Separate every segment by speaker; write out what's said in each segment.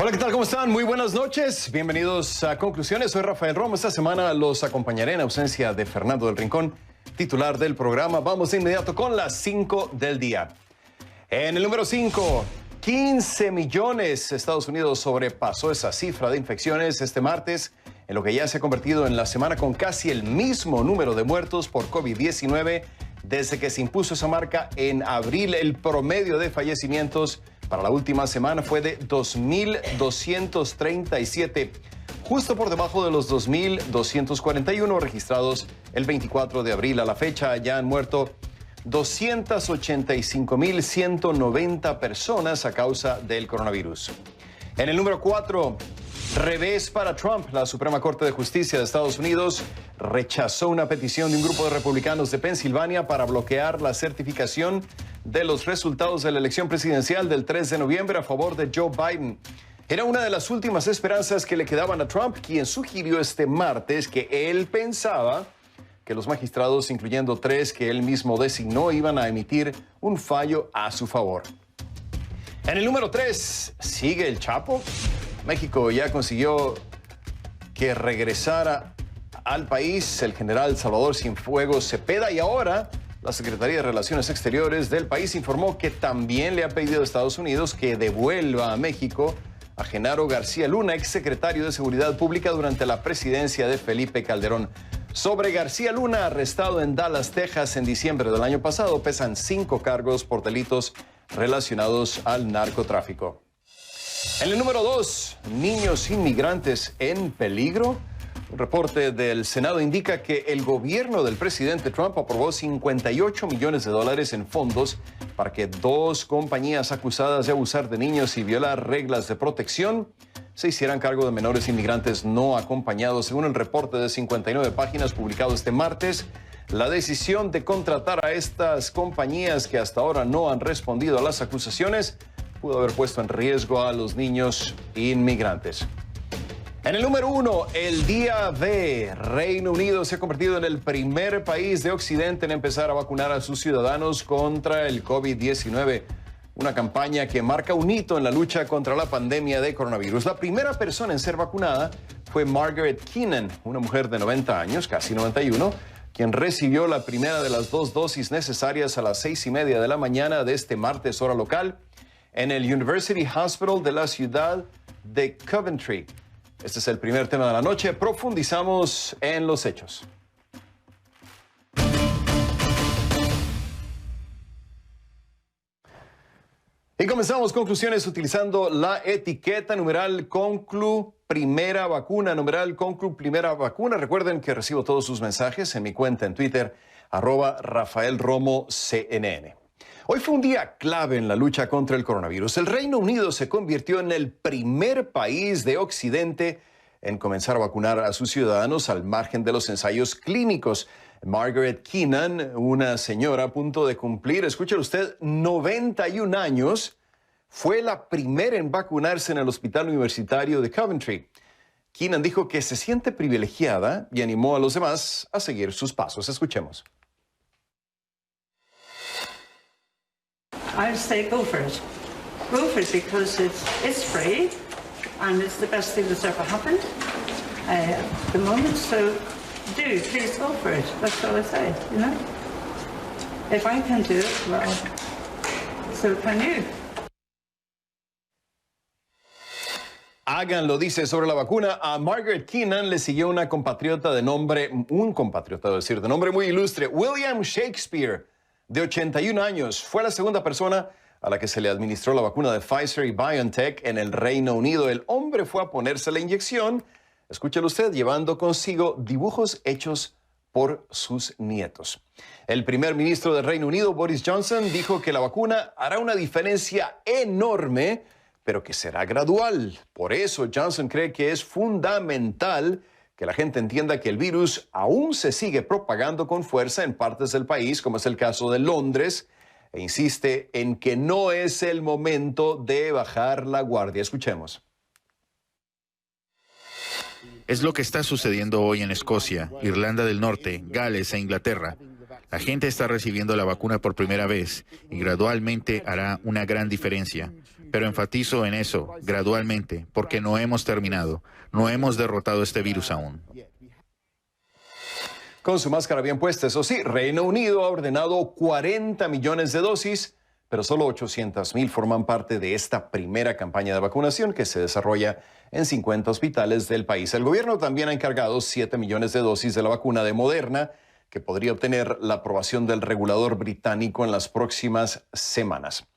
Speaker 1: Hola, ¿qué tal? ¿Cómo están? Muy buenas noches. Bienvenidos a Conclusiones. Soy Rafael Romo. Esta semana los acompañaré en ausencia de Fernando del Rincón, titular del programa. Vamos de inmediato con las 5 del día. En el número 5, 15 millones. Estados Unidos sobrepasó esa cifra de infecciones este martes, en lo que ya se ha convertido en la semana con casi el mismo número de muertos por COVID-19 desde que se impuso esa marca en abril. El promedio de fallecimientos para la última semana fue de 2.237, justo por debajo de los 2.241 registrados el 24 de abril. A la fecha ya han muerto 285.190 personas a causa del coronavirus. En el número 4, revés para Trump. La Suprema Corte de Justicia de Estados Unidos rechazó una petición de un grupo de republicanos de Pensilvania para bloquear la certificación de los resultados de la elección presidencial del 3 de noviembre a favor de Joe Biden. Era una de las últimas esperanzas que le quedaban a Trump, quien sugirió este martes que él pensaba que los magistrados, incluyendo 3 que él mismo designó, iban a emitir un fallo a su favor. En el número 3, ¿sigue el Chapo? México ya consiguió que regresara al país el general Salvador Cienfuegos Cepeda, y ahora la Secretaría de Relaciones Exteriores del país informó que también le ha pedido a Estados Unidos que devuelva a México a Genaro García Luna, exsecretario de Seguridad Pública durante la presidencia de Felipe Calderón. Sobre García Luna, arrestado en Dallas, Texas, en diciembre del año pasado, pesan 5 cargos por delitos relacionados al narcotráfico. En el número 2, niños inmigrantes en peligro. Un reporte del Senado indica que el gobierno del presidente Trump aprobó $58 millones en fondos para que 2 compañías acusadas de abusar de niños y violar reglas de protección se hicieran cargo de menores inmigrantes no acompañados. Según el reporte de 59 páginas publicado este martes, la decisión de contratar a estas compañías, que hasta ahora no han respondido a las acusaciones, pudo haber puesto en riesgo a los niños inmigrantes. En el número 1, el día D. Reino Unido se ha convertido en el primer país de Occidente en empezar a vacunar a sus ciudadanos contra el COVID-19. Una campaña que marca un hito en la lucha contra la pandemia de coronavirus. La primera persona en ser vacunada fue Margaret Keenan, una mujer de 90 años, casi 91, quien recibió la primera de las 2 dosis necesarias a las 6:30 de la mañana de este martes, hora local, en el University Hospital de la ciudad de Coventry. Este es el primer tema de la noche. Profundizamos en los hechos. Y comenzamos conclusiones utilizando la etiqueta numeral Conclu Primera Vacuna, numeral Conclu Primera Vacuna. Recuerden que recibo todos sus mensajes en mi cuenta en Twitter, @RafaelRomoCNN. Hoy fue un día clave en la lucha contra el coronavirus. El Reino Unido se convirtió en el primer país de Occidente en comenzar a vacunar a sus ciudadanos al margen de los ensayos clínicos. Margaret Keenan, una señora a punto de cumplir, escuche usted, 91 años, fue la primera en vacunarse en el Hospital Universitario de Coventry. Keenan dijo que se siente privilegiada y animó a los demás a seguir sus pasos. Escuchemos.
Speaker 2: I say go for it. Go for it because it's free and it's the best thing that's ever happened at the moment. So please go for it. That's all I say, you know. If I can do it, well, so can you.
Speaker 1: Háganlo, dice sobre la vacuna. A Margaret Keenan le siguió un compatriota de nombre muy ilustre, William Shakespeare, de 81 años. Fue la segunda persona a la que se le administró la vacuna de Pfizer y BioNTech en el Reino Unido. El hombre fue a ponerse la inyección, escúchelo usted, llevando consigo dibujos hechos por sus nietos. El primer ministro del Reino Unido, Boris Johnson, dijo que la vacuna hará una diferencia enorme, pero que será gradual. Por eso Johnson cree que es fundamental que la gente entienda que el virus aún se sigue propagando con fuerza en partes del país, como es el caso de Londres, e insiste en que no es el momento de bajar la guardia. Escuchemos.
Speaker 3: Es lo que está sucediendo hoy en Escocia, Irlanda del Norte, Gales e Inglaterra. La gente está recibiendo la vacuna por primera vez y gradualmente hará una gran diferencia. Pero enfatizo en eso, gradualmente, porque no hemos terminado. No hemos derrotado este virus aún.
Speaker 1: Con su máscara bien puesta, eso sí, Reino Unido ha ordenado 40 millones de dosis, pero solo 800,000 forman parte de esta primera campaña de vacunación que se desarrolla en 50 hospitales del país. El gobierno también ha encargado 7 millones de dosis de la vacuna de Moderna, que podría obtener la aprobación del regulador británico en las próximas semanas.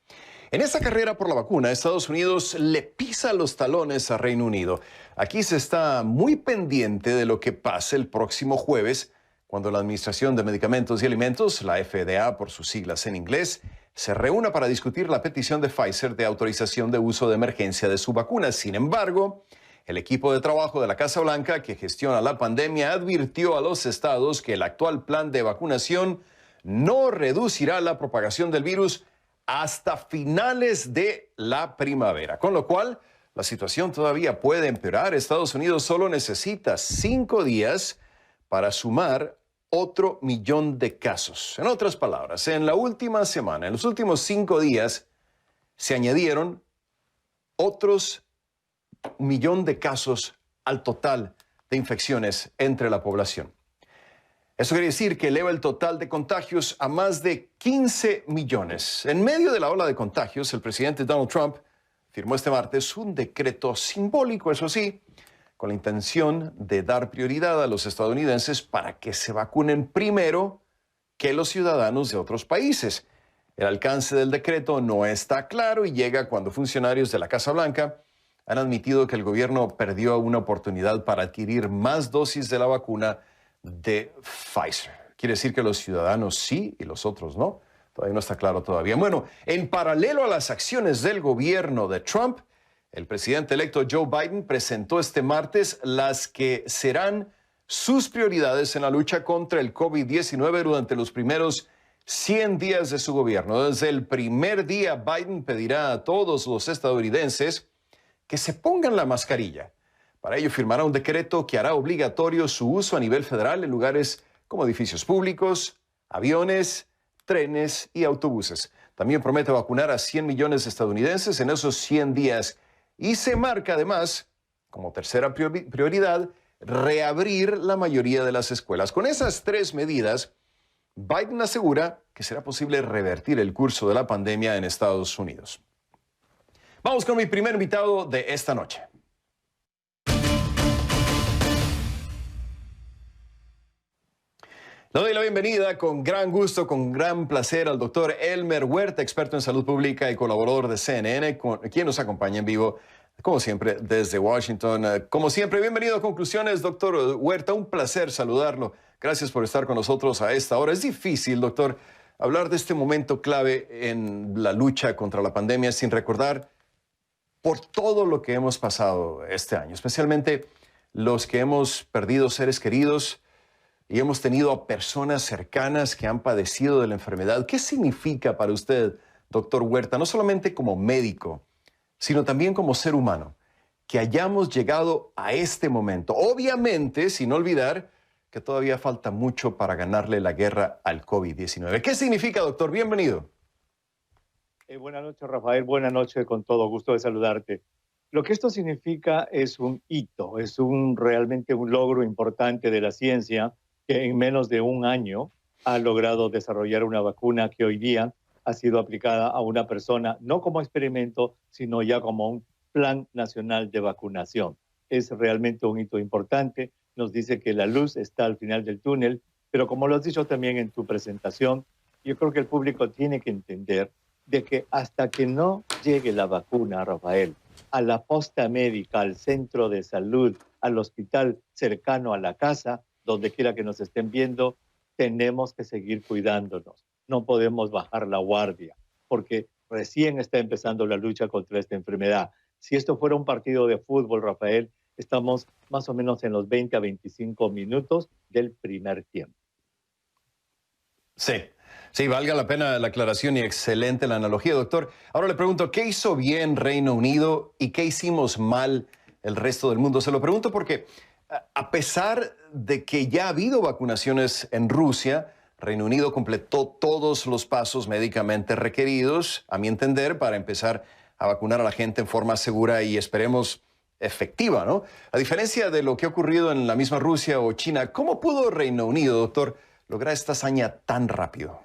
Speaker 1: En esta carrera por la vacuna, Estados Unidos le pisa los talones a Reino Unido. Aquí se está muy pendiente de lo que pase el próximo jueves, cuando la Administración de Medicamentos y Alimentos, la FDA por sus siglas en inglés, se reúna para discutir la petición de Pfizer de autorización de uso de emergencia de su vacuna. Sin embargo, el equipo de trabajo de la Casa Blanca que gestiona la pandemia advirtió a los estados que el actual plan de vacunación no reducirá la propagación del virus hasta finales de la primavera, con lo cual la situación todavía puede empeorar. Estados Unidos solo necesita 5 días para sumar otro 1,000,000 de casos. En otras palabras, en la última semana, en los últimos 5 días, se añadieron otros 1,000,000 de casos al total de infecciones entre la población. Eso quiere decir que eleva el total de contagios a más de 15 millones. En medio de la ola de contagios, el presidente Donald Trump firmó este martes un decreto simbólico, eso sí, con la intención de dar prioridad a los estadounidenses para que se vacunen primero que los ciudadanos de otros países. El alcance del decreto no está claro y llega cuando funcionarios de la Casa Blanca han admitido que el gobierno perdió una oportunidad para adquirir más dosis de la vacuna de Pfizer. Quiere decir que los ciudadanos sí y los otros no. Todavía no está claro todavía. Bueno, en paralelo a las acciones del gobierno de Trump, el presidente electo Joe Biden presentó este martes las que serán sus prioridades en la lucha contra el COVID-19 durante los primeros 100 días de su gobierno. Desde el primer día, Biden pedirá a todos los estadounidenses que se pongan la mascarilla. Para ello firmará un decreto que hará obligatorio su uso a nivel federal en lugares como edificios públicos, aviones, trenes y autobuses. También promete vacunar a 100 millones de estadounidenses en esos 100 días y se marca además, como tercera prioridad, reabrir la mayoría de las escuelas. Con esas 3 medidas, Biden asegura que será posible revertir el curso de la pandemia en Estados Unidos. Vamos con mi primer invitado de esta noche. Le doy la bienvenida con gran gusto, con gran placer al doctor Elmer Huerta, experto en salud pública y colaborador de CNN, quien nos acompaña en vivo, como siempre, desde Washington. Como siempre, bienvenido a Conclusiones, doctor Huerta. Un placer saludarlo. Gracias por estar con nosotros a esta hora. Es difícil, doctor, hablar de este momento clave en la lucha contra la pandemia sin recordar por todo lo que hemos pasado este año, especialmente los que hemos perdido seres queridos y hemos tenido a personas cercanas que han padecido de la enfermedad. ¿Qué significa para usted, doctor Huerta, no solamente como médico, sino también como ser humano, que hayamos llegado a este momento? Obviamente, sin olvidar que todavía falta mucho para ganarle la guerra al COVID-19. ¿Qué significa, doctor? Bienvenido.
Speaker 4: Buenas noches, Rafael. Buenas noches, con todo gusto de saludarte. Lo que esto significa es un hito, es realmente un logro importante de la ciencia que en menos de un año ha logrado desarrollar una vacuna que hoy día ha sido aplicada a una persona, no como experimento, sino ya como un plan nacional de vacunación. Es realmente un hito importante. Nos dice que la luz está al final del túnel, pero como lo has dicho también en tu presentación, yo creo que el público tiene que entender de que hasta que no llegue la vacuna, Rafael, a la posta médica, al centro de salud, al hospital cercano a la casa, donde quiera que nos estén viendo, tenemos que seguir cuidándonos. No podemos bajar la guardia, porque recién está empezando la lucha contra esta enfermedad. Si esto fuera un partido de fútbol, Rafael, estamos más o menos en los 20 a 25 minutos del primer tiempo.
Speaker 1: Sí, valga la pena la aclaración y excelente la analogía, doctor. Ahora le pregunto, ¿qué hizo bien Reino Unido y qué hicimos mal el resto del mundo? Se lo pregunto porque a pesar de que ya ha habido vacunaciones en Rusia, Reino Unido completó todos los pasos médicamente requeridos, a mi entender, para empezar a vacunar a la gente en forma segura y esperemos efectiva, ¿no? A diferencia de lo que ha ocurrido en la misma Rusia o China, ¿cómo pudo Reino Unido, doctor, lograr esta hazaña tan rápido?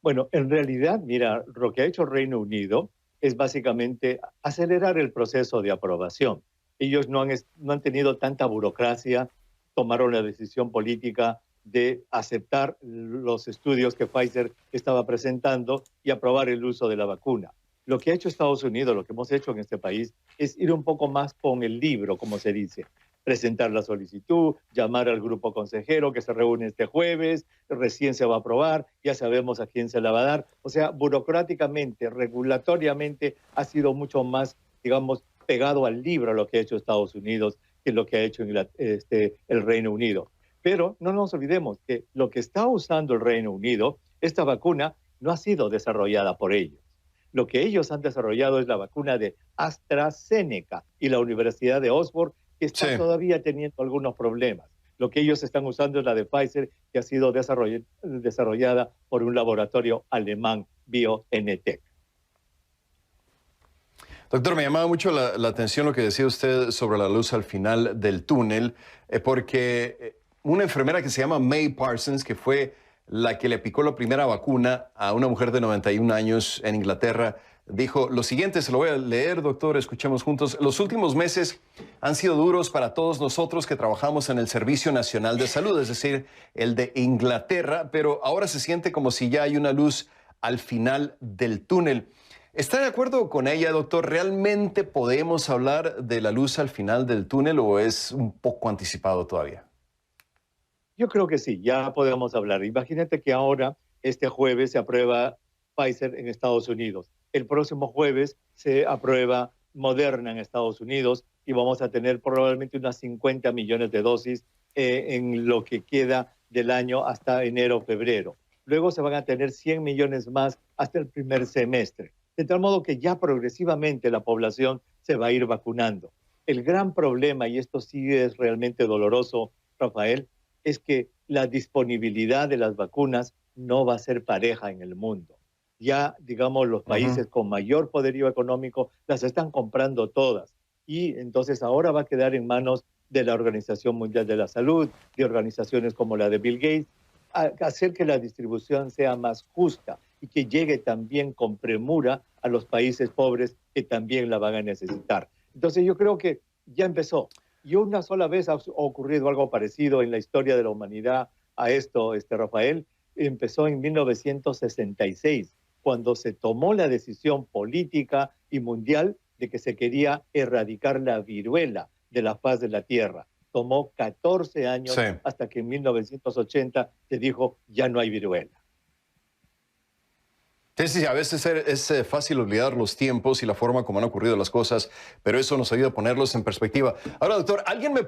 Speaker 4: Bueno, en realidad, mira, lo que ha hecho el Reino Unido es básicamente acelerar el proceso de aprobación. Ellos no han tenido tanta burocracia, tomaron la decisión política de aceptar los estudios que Pfizer estaba presentando y aprobar el uso de la vacuna. Lo que ha hecho Estados Unidos, lo que hemos hecho en este país, es ir un poco más con el libro, como se dice. Presentar la solicitud, llamar al grupo consejero que se reúne este jueves, recién se va a aprobar, ya sabemos a quién se la va a dar. O sea, burocráticamente, regulatoriamente, ha sido mucho más, digamos, pegado al libro lo que ha hecho Estados Unidos que lo que ha hecho el Reino Unido. Pero no nos olvidemos que lo que está usando el Reino Unido, esta vacuna, no ha sido desarrollada por ellos. Lo que ellos han desarrollado es la vacuna de AstraZeneca y la Universidad de Oxford, que está todavía teniendo algunos problemas. Lo que ellos están usando es la de Pfizer, que ha sido desarrollada por un laboratorio alemán, BioNTech.
Speaker 1: Doctor, me llamaba mucho la atención lo que decía usted sobre la luz al final del túnel, porque una enfermera que se llama May Parsons, que fue la que le aplicó la primera vacuna a una mujer de 91 años en Inglaterra, dijo lo siguiente, se lo voy a leer, doctor, escuchemos juntos. Los últimos meses han sido duros para todos nosotros que trabajamos en el Servicio Nacional de Salud, es decir, el de Inglaterra, pero ahora se siente como si ya hay una luz al final del túnel. ¿Está de acuerdo con ella, doctor? ¿Realmente podemos hablar de la luz al final del túnel o es un poco anticipado todavía?
Speaker 4: Yo creo que sí, ya podemos hablar. Imagínate que ahora, este jueves, se aprueba Pfizer en Estados Unidos. El próximo jueves se aprueba Moderna en Estados Unidos y vamos a tener probablemente unas 50 millones de dosis en lo que queda del año hasta enero o febrero. Luego se van a tener 100 millones más hasta el primer semestre. De tal modo que ya progresivamente la población se va a ir vacunando. El gran problema, y esto sí es realmente doloroso, Rafael, es que la disponibilidad de las vacunas no va a ser pareja en el mundo. Ya, digamos, los países con mayor poderío económico las están comprando todas. Y entonces ahora va a quedar en manos de la Organización Mundial de la Salud, de organizaciones como la de Bill Gates, hacer que la distribución sea más justa y que llegue también con premura a los países pobres que también la van a necesitar. Entonces yo creo que ya empezó. Y una sola vez ha ocurrido algo parecido en la historia de la humanidad a esto, Rafael. Empezó en 1966, cuando se tomó la decisión política y mundial de que se quería erradicar la viruela de la faz de la Tierra. Tomó 14 años hasta que en 1980 se dijo ya no hay viruela.
Speaker 1: Sí, a veces es fácil olvidar los tiempos y la forma como han ocurrido las cosas, pero eso nos ayuda a ponerlos en perspectiva. Ahora, doctor, alguien me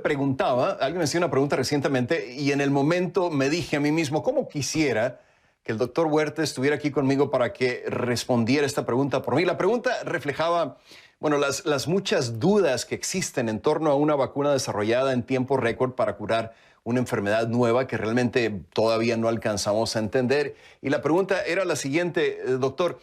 Speaker 1: hacía una pregunta recientemente y en el momento me dije a mí mismo, ¿cómo quisiera que el doctor Huerta estuviera aquí conmigo para que respondiera esta pregunta por mí? La pregunta reflejaba, bueno, las muchas dudas que existen en torno a una vacuna desarrollada en tiempo récord para curar una enfermedad nueva que realmente todavía no alcanzamos a entender. Y la pregunta era la siguiente, doctor,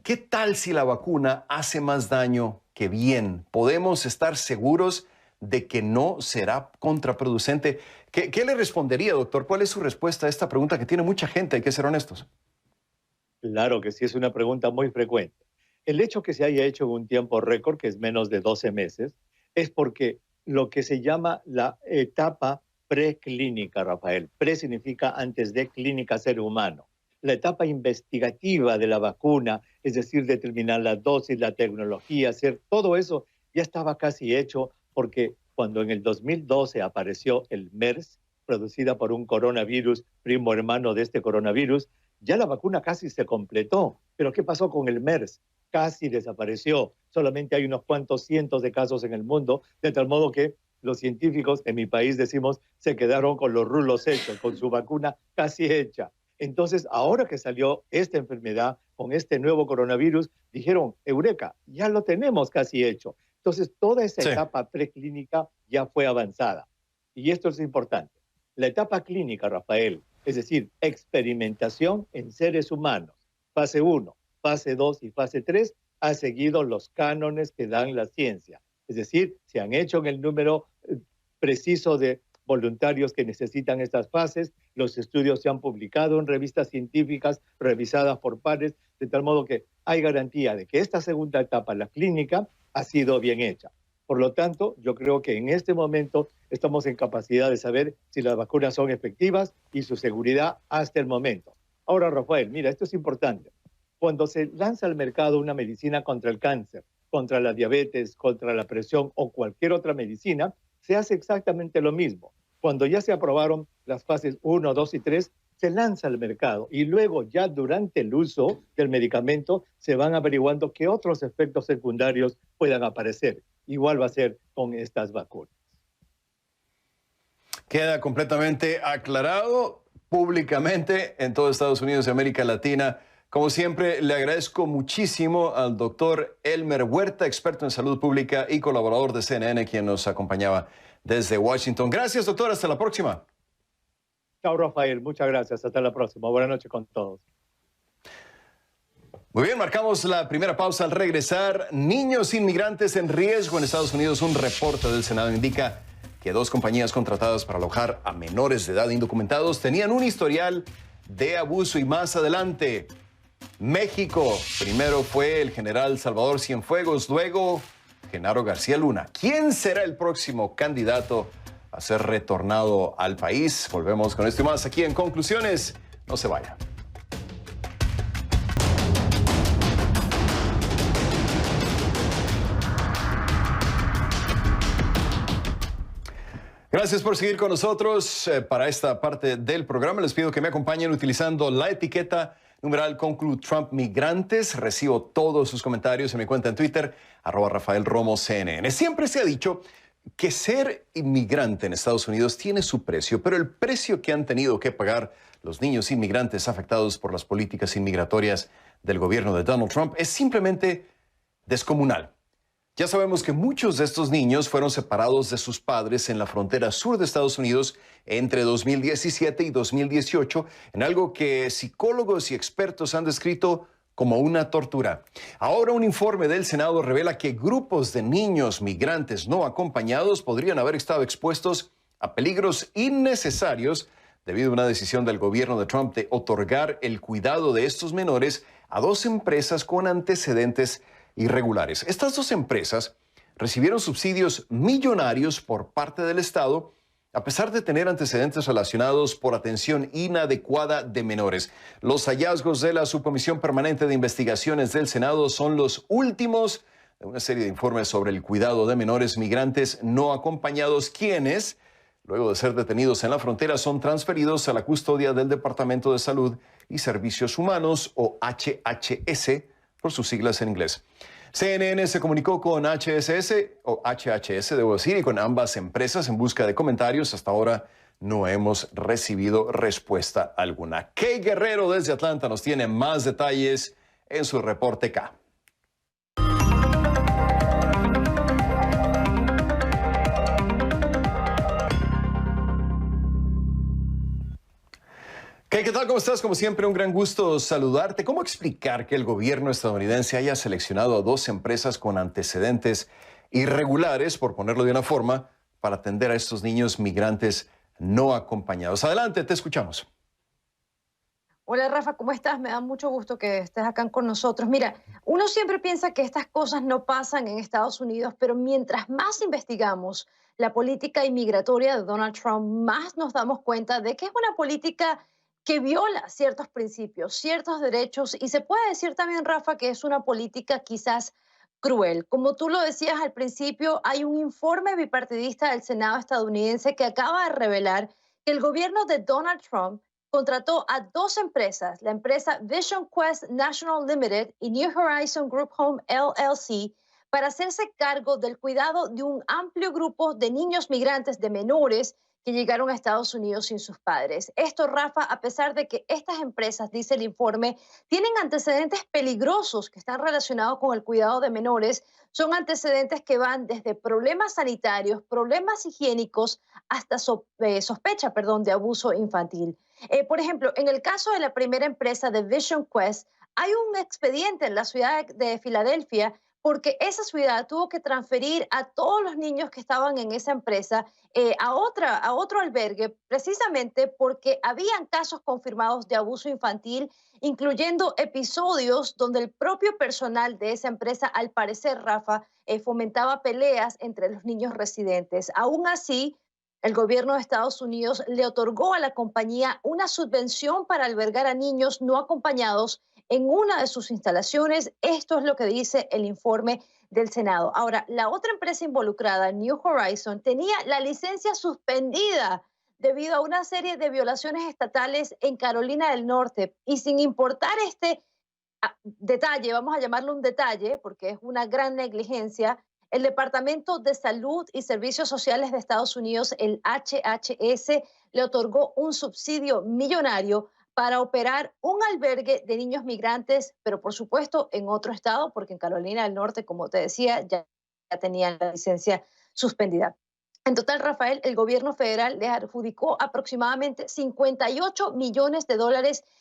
Speaker 1: ¿qué tal si la vacuna hace más daño que bien? ¿Podemos estar seguros de que no será contraproducente? ¿Qué le respondería, doctor? ¿Cuál es su respuesta a esta pregunta que tiene mucha gente? Hay que ser honestos.
Speaker 4: Claro que sí, es una pregunta muy frecuente. El hecho que se haya hecho en un tiempo récord, que es menos de 12 meses, es porque lo que se llama la etapa preclínica, Rafael. Pre significa antes de, clínica, ser humano. La etapa investigativa de la vacuna, es decir, determinar la dosis, la tecnología, hacer todo eso, ya estaba casi hecho porque cuando en el 2012 apareció el MERS, producida por un coronavirus, primo hermano de este coronavirus, ya la vacuna casi se completó. Pero ¿qué pasó con el MERS? Casi desapareció. Solamente hay unos cuantos cientos de casos en el mundo, de tal modo que los científicos en mi país, decimos, se quedaron con los rulos hechos, con su vacuna casi hecha. Entonces, ahora que salió esta enfermedad con este nuevo coronavirus, dijeron, eureka, ya lo tenemos casi hecho. Entonces, toda esa etapa preclínica ya fue avanzada. Y esto es importante. La etapa clínica, Rafael, es decir, experimentación en seres humanos, fase 1, fase 2 y fase 3, ha seguido los cánones que dan la ciencia. Es decir, se han hecho en el número preciso de voluntarios que necesitan estas fases, los estudios se han publicado en revistas científicas revisadas por pares, de tal modo que hay garantía de que esta segunda etapa, la clínica, ha sido bien hecha. Por lo tanto, yo creo que en este momento estamos en capacidad de saber si las vacunas son efectivas y su seguridad hasta el momento. Ahora, Rafael, mira, esto es importante. Cuando se lanza al mercado una medicina contra el cáncer, contra la diabetes, contra la presión o cualquier otra medicina, se hace exactamente lo mismo. Cuando ya se aprobaron las fases 1, 2 y 3, se lanza al mercado y luego ya durante el uso del medicamento se van averiguando qué otros efectos secundarios puedan aparecer. Igual va a ser con estas vacunas.
Speaker 1: Queda completamente aclarado públicamente en todo Estados Unidos y América Latina. Como siempre, le agradezco muchísimo al doctor Elmer Huerta, experto en salud pública y colaborador de CNN, quien nos acompañaba desde Washington. Gracias, doctor. Hasta la próxima.
Speaker 4: Chao, Rafael. Muchas gracias. Hasta la próxima. Buenas noches con todos.
Speaker 1: Muy bien, marcamos la primera pausa al regresar. Niños inmigrantes en riesgo en Estados Unidos. Un reporte del Senado indica que 2 compañías contratadas para alojar a menores de edad indocumentados tenían un historial de abuso. Y más adelante, México. Primero fue el general Salvador Cienfuegos, luego Genaro García Luna. ¿Quién será el próximo candidato a ser retornado al país? Volvemos con esto y más aquí en Conclusiones. No se vaya. Gracias por seguir con nosotros para esta parte del programa. Les pido que me acompañen utilizando la etiqueta numeral #TrumpMigrantes. Recibo todos sus comentarios en mi cuenta en Twitter, @RafaelRomoCNN. Siempre se ha dicho que ser inmigrante en Estados Unidos tiene su precio, pero el precio que han tenido que pagar los niños inmigrantes afectados por las políticas inmigratorias del gobierno de Donald Trump es simplemente descomunal. Ya sabemos que muchos de estos niños fueron separados de sus padres en la frontera sur de Estados Unidos entre 2017 y 2018, en algo que psicólogos y expertos han descrito como una tortura. Ahora un informe del Senado revela que grupos de niños migrantes no acompañados podrían haber estado expuestos a peligros innecesarios debido a una decisión del gobierno de Trump de otorgar el cuidado de estos menores a 2 empresas con antecedentes irregulares. Estas 2 empresas recibieron subsidios millonarios por parte del Estado a pesar de tener antecedentes relacionados por atención inadecuada de menores. Los hallazgos de la Subcomisión Permanente de Investigaciones del Senado son los últimos de una serie de informes sobre el cuidado de menores migrantes no acompañados, quienes, luego de ser detenidos en la frontera, son transferidos a la custodia del Departamento de Salud y Servicios Humanos, o HHS, por sus siglas en inglés. CNN se comunicó con HHS, debo decir, y con ambas empresas en busca de comentarios. Hasta ahora no hemos recibido respuesta alguna. Kay Guerrero desde Atlanta nos tiene más detalles en su reporte K. ¿Qué tal? ¿Cómo estás? Como siempre, un gran gusto saludarte. ¿Cómo explicar que el gobierno estadounidense haya seleccionado a 2 empresas con antecedentes irregulares, por ponerlo de una forma, para atender a estos niños migrantes no acompañados? Adelante, te escuchamos.
Speaker 5: Hola Rafa, ¿cómo estás? Me da mucho gusto que estés acá con nosotros. Mira, uno siempre piensa que estas cosas no pasan en Estados Unidos, pero mientras más investigamos la política inmigratoria de Donald Trump, más nos damos cuenta de que es una política que viola ciertos principios, ciertos derechos, y se puede decir también, Rafa, que es una política quizás cruel. Como tú lo decías al principio, hay un informe bipartidista del Senado estadounidense que acaba de revelar que el gobierno de Donald Trump contrató a 2 empresas, la empresa Vision Quest National Limited y New Horizon Group Home LLC, para hacerse cargo del cuidado de un amplio grupo de niños migrantes, de menores, que llegaron a Estados Unidos sin sus padres. Esto, Rafa, a pesar de que estas empresas, dice el informe, tienen antecedentes peligrosos que están relacionados con el cuidado de menores, son antecedentes que van desde problemas sanitarios, problemas higiénicos, hasta sospecha de abuso infantil. Por ejemplo, en el caso de la primera empresa de Vision Quest, hay un expediente en la ciudad de Filadelfia porque esa ciudad tuvo que transferir a todos los niños que estaban en esa empresa a otro albergue, precisamente porque habían casos confirmados de abuso infantil, incluyendo episodios donde el propio personal de esa empresa, al parecer, Rafa, fomentaba peleas entre los niños residentes. Aún así, el gobierno de Estados Unidos le otorgó a la compañía una subvención para albergar a niños no acompañados en una de sus instalaciones. Esto es lo que dice el informe del Senado. Ahora, la otra empresa involucrada, New Horizon, tenía la licencia suspendida debido a una serie de violaciones estatales en Carolina del Norte. Y sin importar este detalle, vamos a llamarlo un detalle, porque es una gran negligencia, el Departamento de Salud y Servicios Sociales de Estados Unidos, el HHS, le otorgó un subsidio millonario para operar un albergue de niños migrantes, pero por supuesto en otro estado, porque en Carolina del Norte, como te decía, ya tenían la licencia suspendida. En total, Rafael, el gobierno federal le adjudicó aproximadamente $58 millones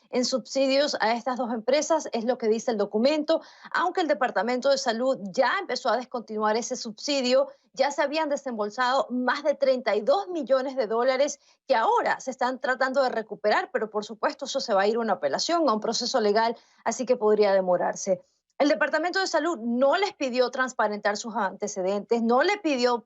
Speaker 5: en subsidios a estas dos empresas, es lo que dice el documento, aunque el Departamento de Salud ya empezó a descontinuar ese subsidio, ya se habían desembolsado más de $32 millones que ahora se están tratando de recuperar, pero por supuesto eso se va a ir a una apelación, a un proceso legal, así que podría demorarse. El Departamento de Salud no les pidió transparentar sus antecedentes, no le pidió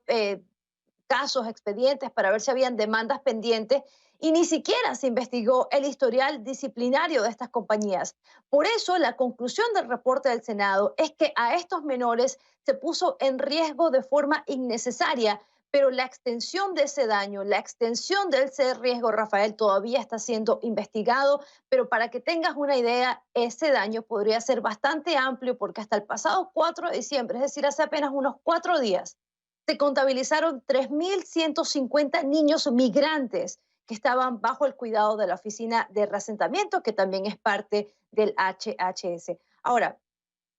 Speaker 5: casos, expedientes para ver si habían demandas pendientes y ni siquiera se investigó el historial disciplinario de estas compañías. Por eso, la conclusión del reporte del Senado es que a estos menores se puso en riesgo de forma innecesaria, pero la extensión de ese daño, la extensión de ese riesgo, Rafael, todavía está siendo investigado, pero para que tengas una idea, ese daño podría ser bastante amplio porque hasta el pasado 4 de diciembre, es decir, hace apenas unos 4 días, se contabilizaron 3.150 niños migrantes que estaban bajo el cuidado de la Oficina de Reasentamiento, que también es parte del HHS. Ahora,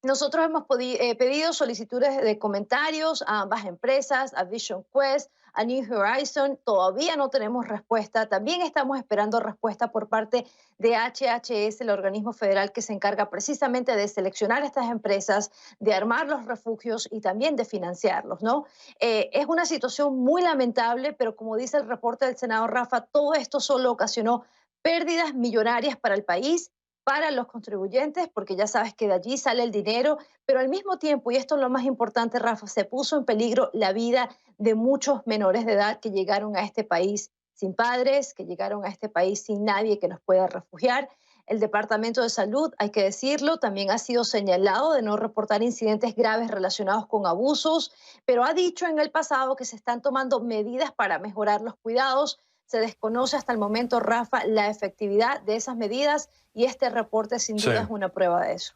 Speaker 5: nosotros hemos pedido solicitudes de comentarios a ambas empresas, a Vision Quest, a New Horizon. Todavía no tenemos respuesta. También estamos esperando respuesta por parte de HHS, el organismo federal que se encarga precisamente de seleccionar estas empresas, de armar los refugios y también de financiarlos, ¿no? Es una situación muy lamentable, pero como dice el reporte del Senado, Rafa, todo esto solo ocasionó pérdidas millonarias para el país, para los contribuyentes, porque ya sabes que de allí sale el dinero, pero al mismo tiempo, y esto es lo más importante, Rafa, se puso en peligro la vida de muchos menores de edad que llegaron a este país sin padres, que llegaron a este país sin nadie que los pueda refugiar. El Departamento de Salud, hay que decirlo, también ha sido señalado de no reportar incidentes graves relacionados con abusos, pero ha dicho en el pasado que se están tomando medidas para mejorar los cuidados. Se desconoce hasta el momento, Rafa, la efectividad de esas medidas y este reporte sin duda es una prueba de eso.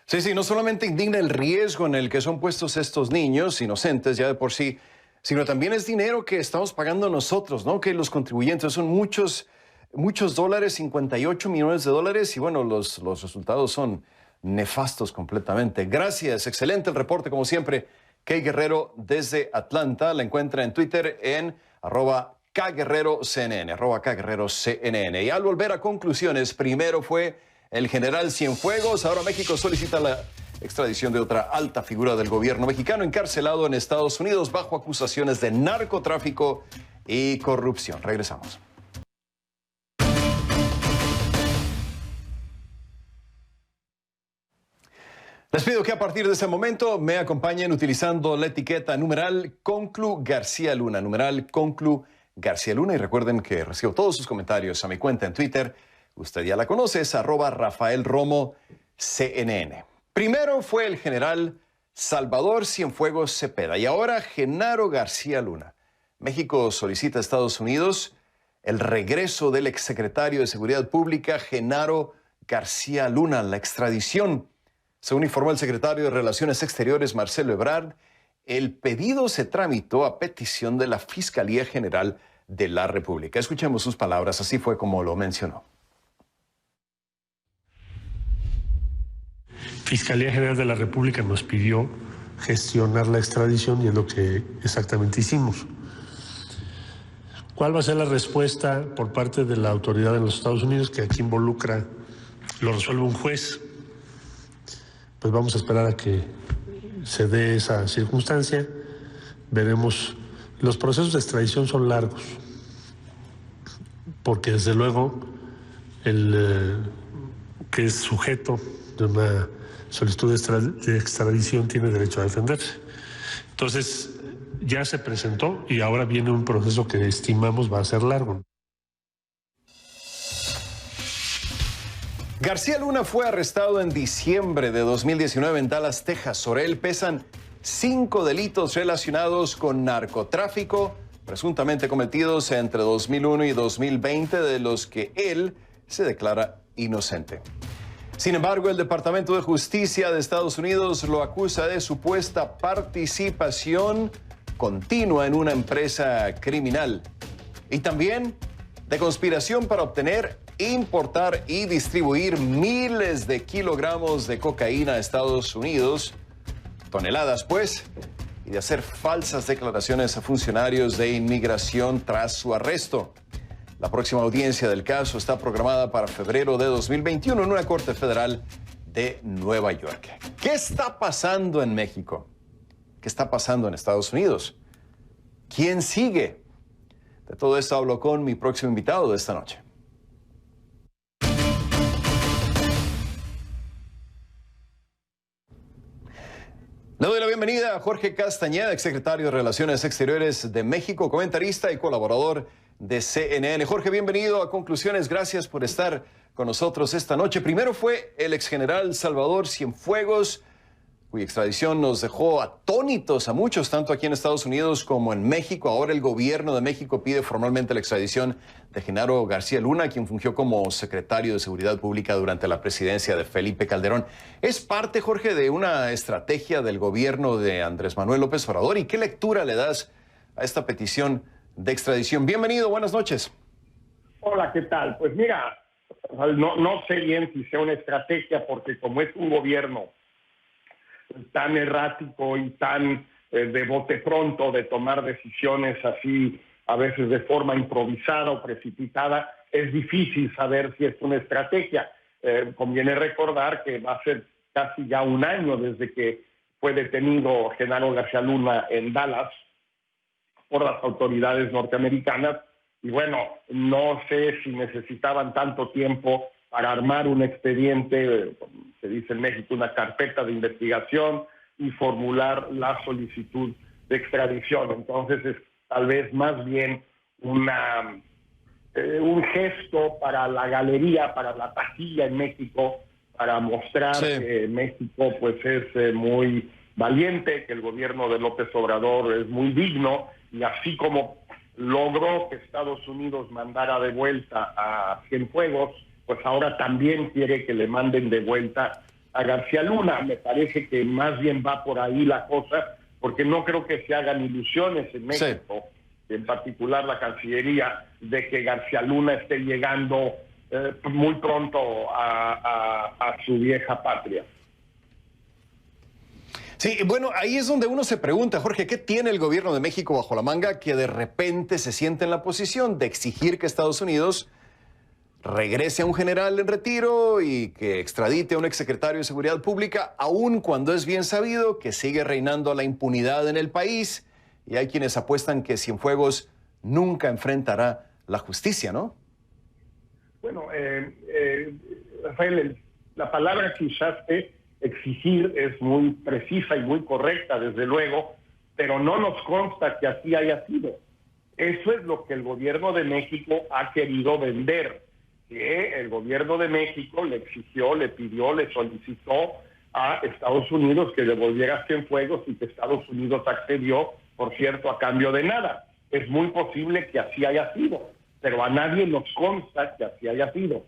Speaker 1: Sí, no solamente indigna el riesgo en el que son puestos estos niños inocentes ya de por sí, sino también es dinero que estamos pagando nosotros, ¿no? Que los contribuyentes son muchos dólares, 58 millones de dólares y bueno, los resultados son nefastos completamente. Gracias, excelente el reporte como siempre. Kay Guerrero desde Atlanta, la encuentra en Twitter en @KGuerreroCNN, @KGuerreroCNN. Y al volver a conclusiones, primero fue el general Cienfuegos, ahora México solicita la extradición de otra alta figura del gobierno mexicano encarcelado en Estados Unidos bajo acusaciones de narcotráfico y corrupción. Regresamos. Les pido que a partir de este momento me acompañen utilizando la etiqueta numeral Conclu García Luna, numeral Conclu García Luna. Y recuerden que recibo todos sus comentarios a mi cuenta en Twitter. Usted ya la conoce, es @RafaelRomoCNN. Primero fue el general Salvador Cienfuegos Cepeda y ahora Genaro García Luna. México solicita a Estados Unidos el regreso del exsecretario de Seguridad Pública Genaro García Luna, la extradición. Según informó el secretario de Relaciones Exteriores, Marcelo Ebrard, el pedido se tramitó a petición de la Fiscalía General de la República. Escuchemos sus palabras, así fue como lo mencionó.
Speaker 6: Fiscalía General de la República nos pidió gestionar la extradición y es lo que exactamente hicimos. ¿Cuál va a ser la respuesta por parte de la autoridad en los Estados Unidos, que aquí involucra lo resuelve un juez. Pues vamos a esperar a que se dé esa circunstancia. Veremos. Los procesos de extradición son largos, porque desde luego el que es sujeto de una solicitud de extradición tiene derecho a defenderse. Entonces, ya se presentó y ahora viene un proceso que estimamos va a ser largo.
Speaker 1: García Luna fue arrestado en diciembre de 2019 en Dallas, Texas. Sobre él pesan 5 delitos relacionados con narcotráfico, presuntamente cometidos entre 2001 y 2020, de los que él se declara inocente. Sin embargo, el Departamento de Justicia de Estados Unidos lo acusa de supuesta participación continua en una empresa criminal y también de conspiración para obtener, importar y distribuir miles de kilogramos de cocaína a Estados Unidos, toneladas pues, y de hacer falsas declaraciones a funcionarios de inmigración tras su arresto. La próxima audiencia del caso está programada para febrero de 2021 en una corte federal de Nueva York. ¿Qué está pasando en México? ¿Qué está pasando en Estados Unidos? ¿Quién sigue? De todo esto hablo con mi próximo invitado de esta noche. Le doy la bienvenida a Jorge Castañeda, exsecretario de Relaciones Exteriores de México, comentarista y colaborador de CNN. Jorge, bienvenido a Conclusiones. Gracias por estar con nosotros esta noche. Primero fue el exgeneral Salvador Cienfuegos, cuya extradición nos dejó atónitos a muchos, tanto aquí en Estados Unidos como en México. Ahora el gobierno de México pide formalmente la extradición de Genaro García Luna, quien fungió como secretario de Seguridad Pública durante la presidencia de Felipe Calderón. ¿Es parte, Jorge, de una estrategia del gobierno de Andrés Manuel López Obrador? ¿Y qué lectura le das a esta petición de extradición? Bienvenido, buenas noches.
Speaker 7: Hola, ¿qué tal? Pues mira, no sé bien si sea una estrategia, porque como es un gobierno tan errático y tan de bote pronto de tomar decisiones así, a veces de forma improvisada o precipitada, es difícil saber si es una estrategia. Conviene recordar que va a ser casi ya un año desde que fue detenido Genaro García Luna en Dallas por las autoridades norteamericanas, y bueno, no sé si necesitaban tanto tiempo para armar un expediente, se dice en México, una carpeta de investigación y formular la solicitud de extradición. Entonces es tal vez más bien un gesto para la galería, para la taquilla en México, para mostrar que México pues es muy valiente, que el gobierno de López Obrador es muy digno, y así como logró que Estados Unidos mandara de vuelta a Cienfuegos, pues ahora también quiere que le manden de vuelta a García Luna. Me parece que más bien va por ahí la cosa, porque no creo que se hagan ilusiones en México, en particular la Cancillería, de que García Luna esté llegando muy pronto a su vieja patria.
Speaker 1: Sí, bueno, ahí es donde uno se pregunta, Jorge, ¿qué tiene el gobierno de México bajo la manga que de repente se siente en la posición de exigir que Estados Unidos regrese a un general en retiro y que extradite a un exsecretario de Seguridad Pública, aun cuando es bien sabido que sigue reinando la impunidad en el país? Y hay quienes apuestan que Cienfuegos nunca enfrentará la justicia, ¿no?
Speaker 7: Bueno, Rafael, la palabra que usaste, exigir, es muy precisa y muy correcta, desde luego, pero no nos consta que así haya sido. Eso es lo que el gobierno de México ha querido vender, que el gobierno de México le exigió, le pidió, le solicitó a Estados Unidos que devolviera Cienfuegos, y que Estados Unidos accedió, por cierto, a cambio de nada. Es muy posible que así haya sido, pero a nadie nos consta que así haya sido,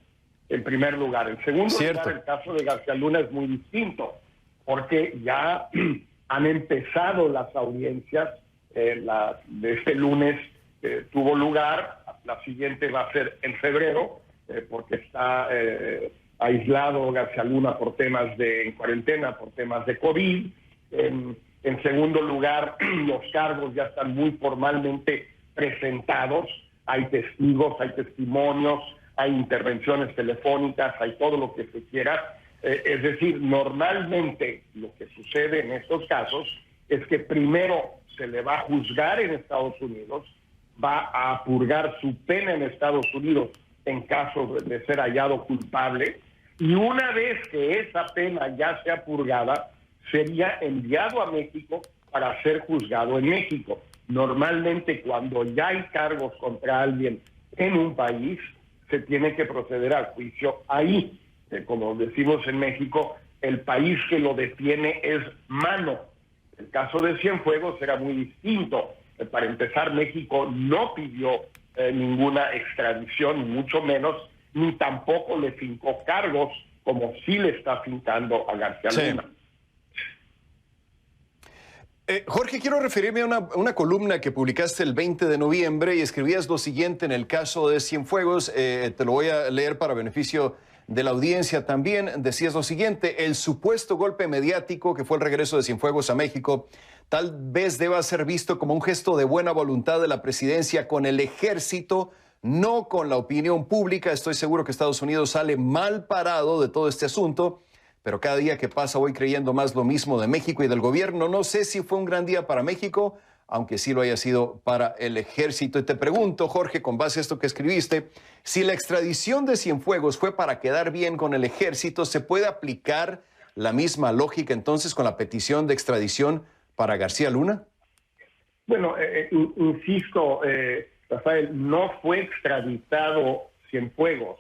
Speaker 7: en primer lugar. En segundo lugar, el caso de García Luna es muy distinto, porque ya han empezado las audiencias. De este lunes tuvo lugar, la siguiente va a ser en febrero, porque está aislado García Luna por temas en cuarentena, por temas de COVID. En segundo lugar, los cargos ya están muy formalmente presentados, hay testigos, hay testimonios, hay intervenciones telefónicas, hay todo lo que se quiera. Es decir, normalmente lo que sucede en estos casos es que primero se le va a juzgar en Estados Unidos, va a purgar su pena en Estados Unidos en caso de ser hallado culpable, y una vez que esa pena ya sea purgada, sería enviado a México para ser juzgado en México. Normalmente cuando ya hay cargos contra alguien en un país, se tiene que proceder al juicio ahí. Como decimos en México, el país que lo detiene es mano. El caso de Cienfuegos era muy distinto. Para empezar, México no pidió ninguna extradición, mucho menos, ni tampoco le fincó cargos como sí le está fincando a García Luna.
Speaker 1: Jorge, quiero referirme a una columna que publicaste el 20 de noviembre y escribías lo siguiente en el caso de Cienfuegos. Te lo voy a leer para beneficio de la audiencia también. Decías lo siguiente: el supuesto golpe mediático que fue el regreso de Cienfuegos a México tal vez deba ser visto como un gesto de buena voluntad de la presidencia con el ejército, no con la opinión pública. Estoy seguro que Estados Unidos sale mal parado de todo este asunto, pero cada día que pasa voy creyendo más lo mismo de México y del gobierno. No sé si fue un gran día para México, aunque sí lo haya sido para el ejército. Y te pregunto, Jorge, con base a esto que escribiste, si la extradición de Cienfuegos fue para quedar bien con el ejército, ¿se puede aplicar la misma lógica entonces con la petición de extradición para García Luna?
Speaker 7: Bueno, insisto, Rafael, no fue extraditado Cienfuegos.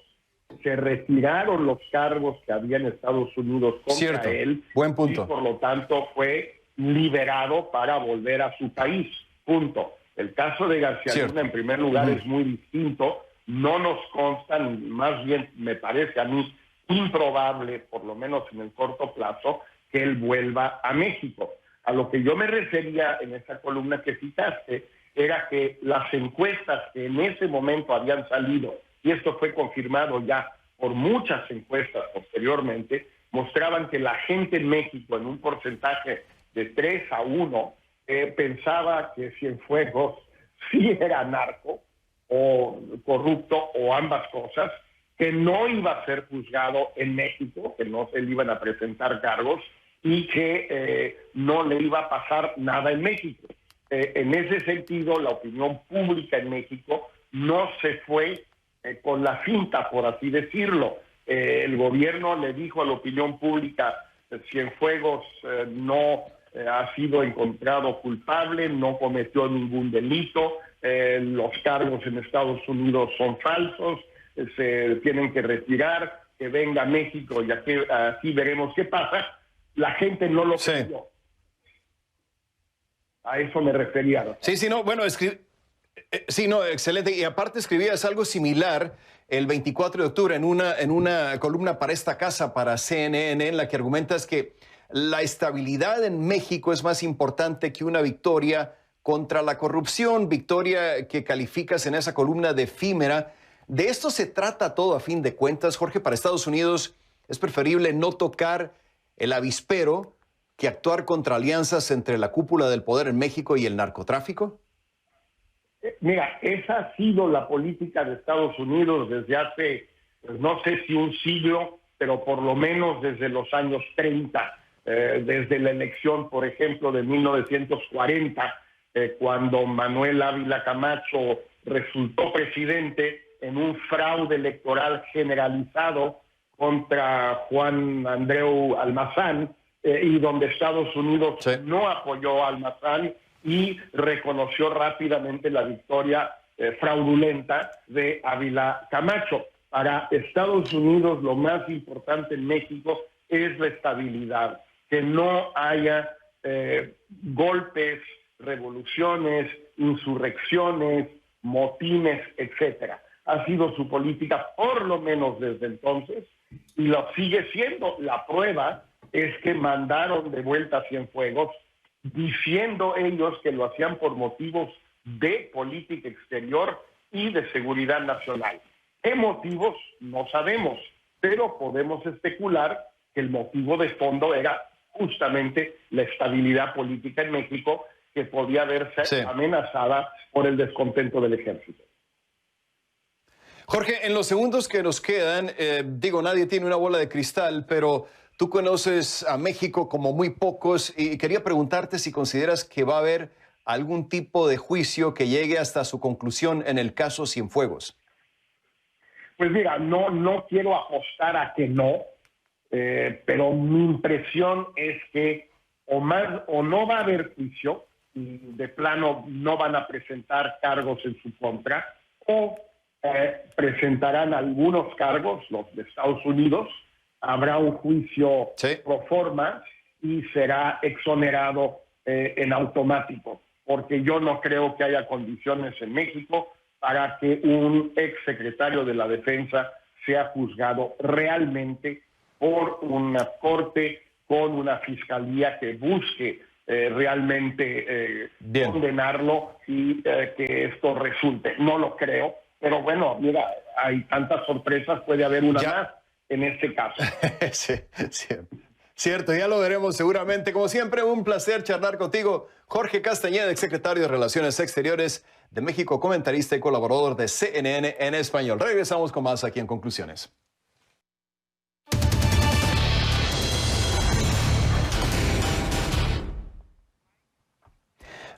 Speaker 7: Se retiraron los cargos que había en Estados Unidos contra él.
Speaker 1: Buen punto.
Speaker 7: Y por lo tanto fue liberado para volver a su país. Punto. El caso de García Luna, en primer lugar, es muy distinto. No nos consta, más bien me parece a mí improbable, por lo menos en el corto plazo, que él vuelva a México. A lo que yo me refería en esa columna que citaste era que las encuestas que en ese momento habían salido, y esto fue confirmado ya por muchas encuestas posteriormente, mostraban que la gente en México, en un porcentaje de 3-1, pensaba que Cienfuegos sí era narco o corrupto o ambas cosas, que no iba a ser juzgado en México, que no se le iban a presentar cargos y que no le iba a pasar nada en México. En ese sentido, la opinión pública en México no se fue con la finta, por así decirlo. El gobierno le dijo a la opinión pública: Cienfuegos no ha sido encontrado culpable, no cometió ningún delito, los cargos en Estados Unidos son falsos, se tienen que retirar, que venga a México y aquí veremos qué pasa. La gente no lo creyó. A eso me refería.
Speaker 1: Sí, no, bueno, sí, no, excelente. Y aparte escribías algo similar el 24 de octubre en una columna para esta casa, para CNN, en la que argumentas que la estabilidad en México es más importante que una victoria contra la corrupción, victoria que calificas en esa columna de efímera. De esto se trata todo a fin de cuentas, Jorge. Para Estados Unidos es preferible no tocar el avispero que actuar contra alianzas entre la cúpula del poder en México y el narcotráfico.
Speaker 7: Mira, esa ha sido la política de Estados Unidos desde hace, pues no sé si un siglo, pero por lo menos desde los años 30, desde la elección, por ejemplo, de 1940, cuando Manuel Ávila Camacho resultó presidente en un fraude electoral generalizado contra Juan Andreu Almazán, y donde Estados Unidos no apoyó a Almazán y reconoció rápidamente la victoria fraudulenta de Ávila Camacho. Para Estados Unidos lo más importante en México es la estabilidad, que no haya golpes, revoluciones, insurrecciones, motines, etcétera. Ha sido su política por lo menos desde entonces y lo sigue siendo. La prueba es que mandaron de vuelta a Cienfuegos diciendo ellos que lo hacían por motivos de política exterior y de seguridad nacional. ¿Qué motivos? No sabemos, pero podemos especular que el motivo de fondo era justamente la estabilidad política en México, que podía verse amenazada por el descontento del ejército.
Speaker 1: Jorge, en los segundos que nos quedan, nadie tiene una bola de cristal, pero tú conoces a México como muy pocos y quería preguntarte si consideras que va a haber algún tipo de juicio que llegue hasta su conclusión en el caso Cienfuegos.
Speaker 7: Pues mira, no quiero apostar a que no, pero mi impresión es que o no va a haber juicio, y de plano no van a presentar cargos en su contra, o presentarán algunos cargos, los de Estados Unidos, habrá un juicio pro forma y será exonerado en automático, porque yo no creo que haya condiciones en México para que un exsecretario de la Defensa sea juzgado realmente por una corte con una fiscalía que busque realmente condenarlo y que esto resulte. No lo creo, pero bueno, mira, hay tantas sorpresas, puede haber una más en este caso.
Speaker 1: Sí, cierto, ya lo veremos seguramente. Como siempre, un placer charlar contigo. Jorge Castañeda, exsecretario de Relaciones Exteriores de México, comentarista y colaborador de CNN en español. Regresamos con más aquí en Conclusiones.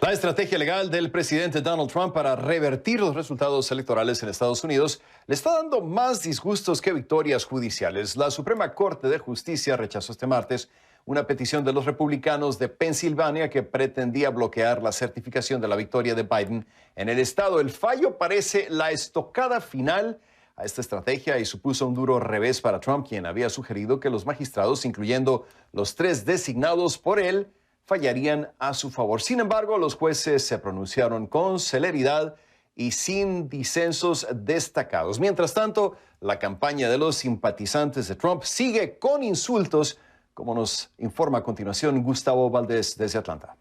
Speaker 1: La estrategia legal del presidente Donald Trump para revertir los resultados electorales en Estados Unidos le está dando más disgustos que victorias judiciales. La Suprema Corte de Justicia rechazó este martes una petición de los republicanos de Pensilvania que pretendía bloquear la certificación de la victoria de Biden en el estado. El fallo parece la estocada final a esta estrategia y supuso un duro revés para Trump, quien había sugerido que los magistrados, incluyendo los 3 designados por él, fallarían a su favor. Sin embargo, los jueces se pronunciaron con celeridad y sin disensos destacados. Mientras tanto, la campaña de los simpatizantes de Trump sigue con insultos, como nos informa a continuación Gustavo Valdés desde Atlanta.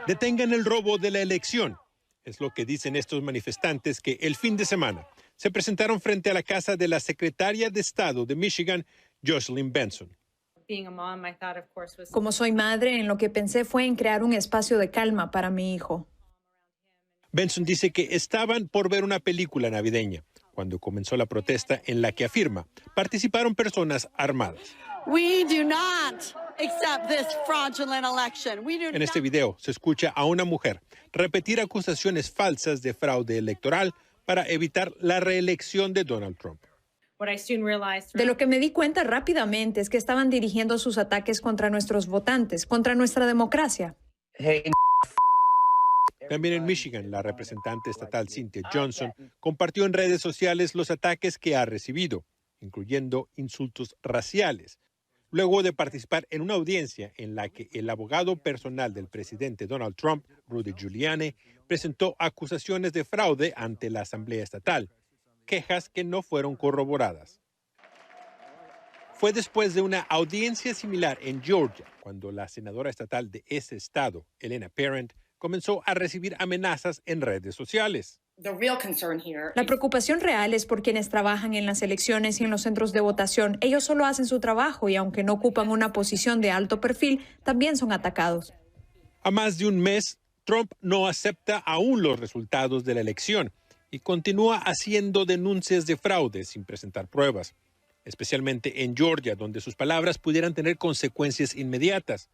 Speaker 8: Detengan el robo de la elección. Es lo que dicen estos manifestantes que el fin de semana se presentaron frente a la casa de la secretaria de Estado de Michigan, Jocelyn Benson.
Speaker 9: Como soy madre, en lo que pensé fue en crear un espacio de calma para mi hijo.
Speaker 8: Benson dice que estaban por ver una película navideña cuando comenzó la protesta en la que afirma participaron personas armadas. En este video se escucha a una mujer repetir acusaciones falsas de fraude electoral para evitar la reelección de Donald Trump.
Speaker 9: De lo que me di cuenta rápidamente es que estaban dirigiendo sus ataques contra nuestros votantes, contra nuestra democracia.
Speaker 8: También en Michigan, la representante estatal Cynthia Johnson compartió en redes sociales los ataques que ha recibido, incluyendo insultos raciales, luego de participar en una audiencia en la que el abogado personal del presidente Donald Trump, Rudy Giuliani, presentó acusaciones de fraude ante la Asamblea Estatal, quejas que no fueron corroboradas. Fue después de una audiencia similar en Georgia, cuando la senadora estatal de ese estado, Elena Parent, comenzó a recibir amenazas en redes sociales.
Speaker 9: La preocupación real es por quienes trabajan en las elecciones y en los centros de votación. Ellos solo hacen su trabajo y aunque no ocupan una posición de alto perfil, también son atacados.
Speaker 8: A más de un mes, Trump no acepta aún los resultados de la elección y continúa haciendo denuncias de fraude sin presentar pruebas, especialmente en Georgia, donde sus palabras pudieran tener consecuencias inmediatas.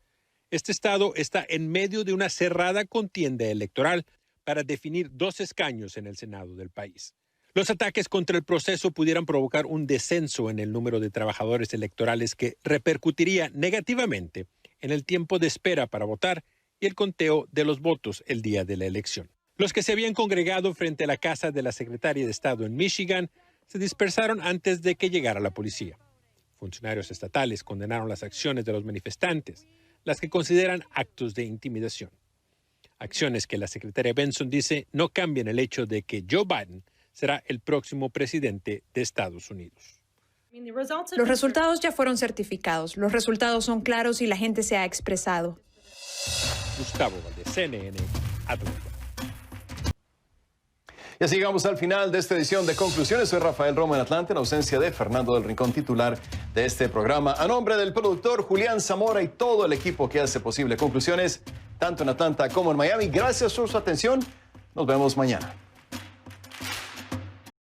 Speaker 8: Este estado está en medio de una cerrada contienda electoral para definir 2 escaños en el Senado del país. Los ataques contra el proceso pudieran provocar un descenso en el número de trabajadores electorales que repercutiría negativamente en el tiempo de espera para votar y el conteo de los votos el día de la elección. Los que se habían congregado frente a la casa de la secretaria de Estado en Michigan se dispersaron antes de que llegara la policía. Funcionarios estatales condenaron las acciones de los manifestantes, las que consideran actos de intimidación. Acciones que la secretaria Benson dice no cambian el hecho de que Joe Biden será el próximo presidente de Estados Unidos.
Speaker 9: Los resultados ya fueron certificados. Los resultados son claros y la gente se ha expresado.
Speaker 8: Gustavo Valdés, CNN, Atlanta.
Speaker 1: Y así llegamos al final de esta edición de Conclusiones. Soy Rafael Romo en Atlanta, en ausencia de Fernando del Rincón, titular de este programa. A nombre del productor Julián Zamora y todo el equipo que hace posible Conclusiones, tanto en Atlanta como en Miami, gracias por su atención. Nos vemos mañana.